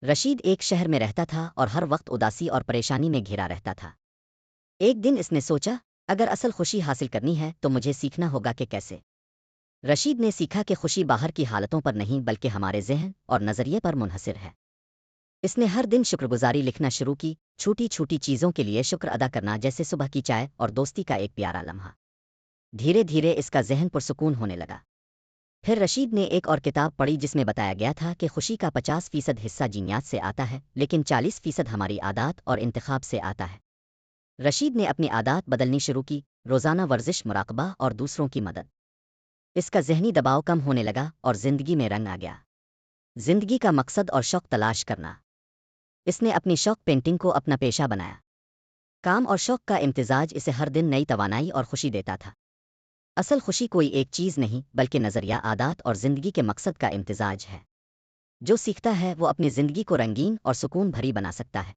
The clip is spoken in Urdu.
رشید ایک شہر میں رہتا تھا اور ہر وقت اداسی اور پریشانی میں گھرا رہتا تھا۔ ایک دن اس نے سوچا، اگر اصل خوشی حاصل کرنی ہے تو مجھے سیکھنا ہوگا کہ کیسے۔ رشید نے سیکھا کہ خوشی باہر کی حالتوں پر نہیں بلکہ ہمارے ذہن اور نظریے پر منحصر ہے۔ اس نے ہر دن شکر گزاری لکھنا شروع کی، چھوٹی چھوٹی چیزوں کے لیے شکر ادا کرنا، جیسے صبح کی چائے اور دوستی کا ایک پیارا لمحہ۔ دھیرے دھیرے اس کا ذہن پرسکون ہونے لگا۔ پھر رشید نے ایک اور کتاب پڑھی جس میں بتایا گیا تھا کہ خوشی کا 50% حصہ جینیات سے آتا ہے، لیکن 40% ہماری عادات اور انتخاب سے آتا ہے۔ رشید نے اپنی عادات بدلنی شروع کی، روزانہ ورزش، مراقبہ اور دوسروں کی مدد۔ اس کا ذہنی دباؤ کم ہونے لگا اور زندگی میں رنگ آ گیا۔ زندگی کا مقصد اور شوق تلاش کرنا۔ اس نے اپنی شوق پینٹنگ کو اپنا پیشہ بنایا۔ کام اور شوق کا امتزاج اسے ہر دن نئی توانائی اور خوشی دیتا تھا۔ اصل خوشی کوئی ایک چیز نہیں بلکہ نظریہ، عادات اور زندگی کے مقصد کا امتزاج ہے۔ جو سیکھتا ہے وہ اپنی زندگی کو رنگین اور سکون بھری بنا سکتا ہے۔